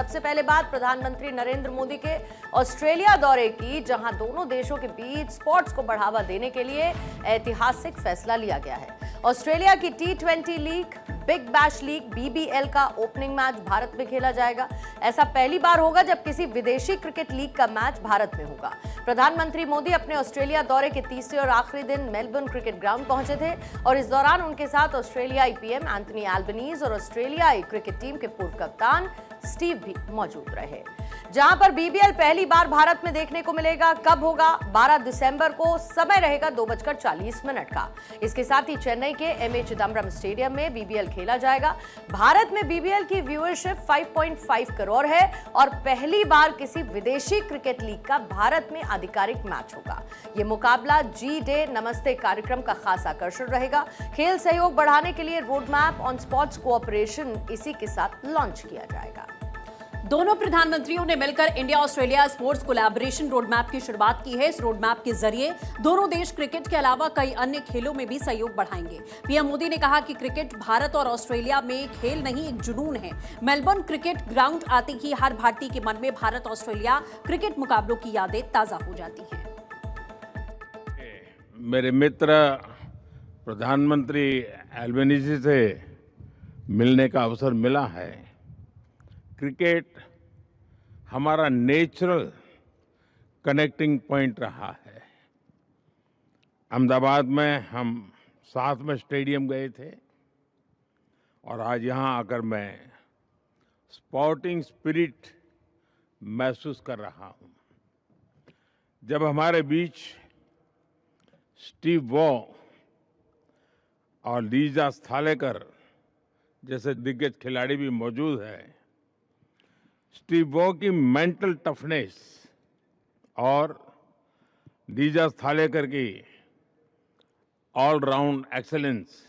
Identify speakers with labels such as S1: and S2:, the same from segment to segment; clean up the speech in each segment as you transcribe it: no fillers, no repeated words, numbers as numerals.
S1: सबसे पहले बात प्रधानमंत्री नरेंद्र मोदी के ऑस्ट्रेलिया दौरे की, जहां दोनों देशों के बीच स्पोर्ट्स को बढ़ावा देने के लिए ऐतिहासिक फैसला लिया गया है। ऑस्ट्रेलिया की T20 league, big bash league BBL का ओपनिंग मैच भारत में खेला जाएगा। ऐसा पहली बार होगा जब किसी विदेशी क्रिकेट लीग का मैच भारत में होगा। प्रधानमंत्री मोदी अपने ऑस्ट्रेलिया दौरे के तीसरे और आखिरी दिन मेलबर्न क्रिकेट ग्राउंड पहुंचे थे और इस दौरान उनके साथ ऑस्ट्रेलियाई PM एंथनी एल्बनीज और ऑस्ट्रेलियाई क्रिकेट टीम के पूर्व कप्तान स्टीव भी मौजूद रहे। जहां पर BBL पहली बार भारत में देखने को मिलेगा, कब होगा? 12 दिसंबर को, समय रहेगा 2:40 का। इसके साथ ही चेन्नई के MA चिदम्बरम स्टेडियम में BBL खेला जाएगा। भारत में BBL की व्यूअरशिप 5.5 करोड़ है और पहली बार किसी विदेशी क्रिकेट लीग का भारत में आधिकारिक मैच होगा। यह मुकाबला G-Day नमस्ते कार्यक्रम का खास आकर्षण रहेगा। खेल सहयोग बढ़ाने के लिए road map on sports cooperation इसी के साथ लॉन्च किया जाएगा।
S2: दोनों प्रधानमंत्रियों ने मिलकर India Australia sports collaboration road map की शुरुआत की है। इस रोड मैप के जरिए दोनों देश क्रिकेट के अलावा कई अन्य खेलों में भी सहयोग बढ़ाएंगे। PM मोदी ने कहा कि क्रिकेट भारत और ऑस्ट्रेलिया में खेल नहीं, एक जुनून है। मेलबर्न क्रिकेट ग्राउंड आते ही हर भारतीय के मन में भारत ऑस्ट्रेलिया क्रिकेट मुकाबलों की यादें ताजा हो जाती हैं।
S3: मेरे मित्र प्रधानमंत्री एल्बनीज़ी से मिलने का अवसर मिला है। क्रिकेट हमारा नेचुरल कनेक्टिंग पॉइंट रहा है। अहमदाबाद में हम साथ में स्टेडियम गए थे और आज यहाँ आकर मैं स्पोर्टिंग स्पिरिट महसूस कर रहा हूँ। जब हमारे बीच स्टीव वॉ और लीजा स्थालेकर जैसे दिग्गज खिलाड़ी भी मौजूद हैं, स्टीव वॉ की मेंटल टफनेस और लीजा स्थालेकर की ऑलराउंड एक्सेलेंस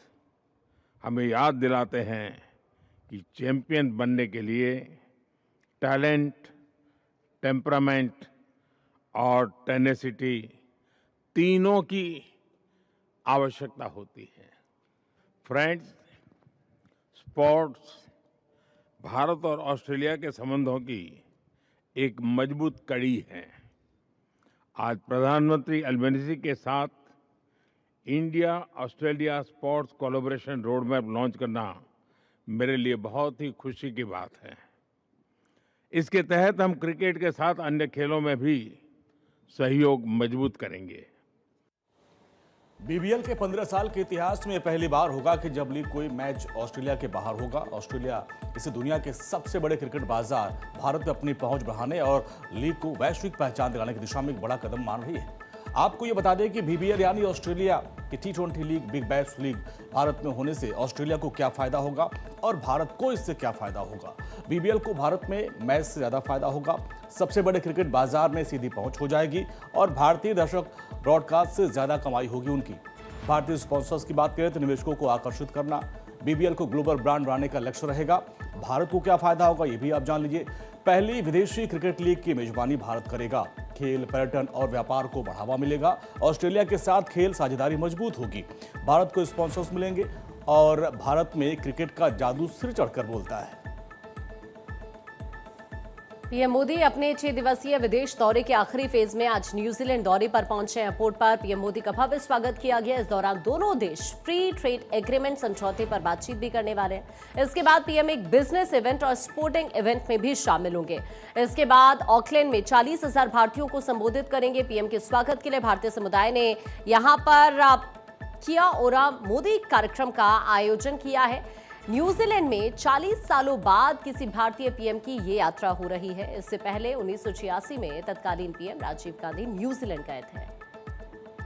S3: हमें याद दिलाते हैं कि चैंपियन बनने के लिए टैलेंट, टेम्परामेंट और टेनेसिटी तीनों की आवश्यकता होती है। फ्रेंड्स, स्पोर्ट्स भारत और ऑस्ट्रेलिया के संबंधों की एक मजबूत कड़ी है। आज प्रधानमंत्री एल्बनीज़ी के साथ India Australia sports collaboration road map launch करना मेरे लिए बहुत ही खुशी की बात है। इसके तहत हम क्रिकेट के साथ अन्य खेलों में भी सहयोग मजबूत करेंगे।
S4: BBL के 15 साल के इतिहास में पहली बार होगा कि जब लीग कोई मैच ऑस्ट्रेलिया के बाहर होगा। ऑस्ट्रेलिया इसे दुनिया के सबसे बड़े क्रिकेट बाजार भारत में अपनी पहुंच बढ़ाने और लीग को वैश्विक पहचान दिलाने की दिशा में एक बड़ा कदम मान रही है। आपको ये बता दें कि BBL यानी ऑस्ट्रेलिया की T20 league, big bash league Bharat में होने से ऑस्ट्रेलिया को क्या फायदा होगा और भारत को इससे क्या फायदा होगा। BBL को भारत में मैच से ज्यादा फायदा होगा। सबसे बड़े क्रिकेट बाजार में सीधी पहुंच हो जाएगी और भारतीय दर्शक ब्रॉडकास्ट से ज्यादा कमाई होगी उनकी। भारतीय स्पॉन्सर्स की बात करें तो निवेशकों को आकर्षित करना BBL को ग्लोबल ब्रांड बनाने का लक्ष्य रहेगा। भारत को क्या फायदा होगा ये भी आप जान लीजिए। पहली विदेशी क्रिकेट लीग की मेजबानी भारत करेगा। खेल, पर्यटन और व्यापार को बढ़ावा मिलेगा। ऑस्ट्रेलिया के साथ खेल साझेदारी मजबूत होगी। भारत को स्पॉन्सर्स मिलेंगे और भारत में क्रिकेट का जादू सिर चढ़कर बोलता है।
S2: PM मोदी अपने 6 दिवसीय विदेश दौरे के आखिरी फेज में आज न्यूजीलैंड दौरे पर पहुंचे। एयरपोर्ट पर PM मोदी का भव्य स्वागत किया गया। इस दौरान दोनों देश फ्री ट्रेड एग्रीमेंट समझौते पर बातचीत भी करने वाले हैं। इसके बाद PM एक बिजनेस इवेंट और स्पोर्टिंग इवेंट में भी शामिल होंगे। इसके बाद ऑकलैंड में 40,000 भारतीयों को संबोधित करेंगे। PM के स्वागत के लिए भारतीय समुदाय ने यहां पर किया ओरा मोदी कार्यक्रम का आयोजन किया है। न्यूजीलैंड में 40 सालों बाद किसी भारतीय PM की ये यात्रा हो रही है। इससे पहले 1986 में तत्कालीन PM राजीव गांधी न्यूजीलैंड गए थे।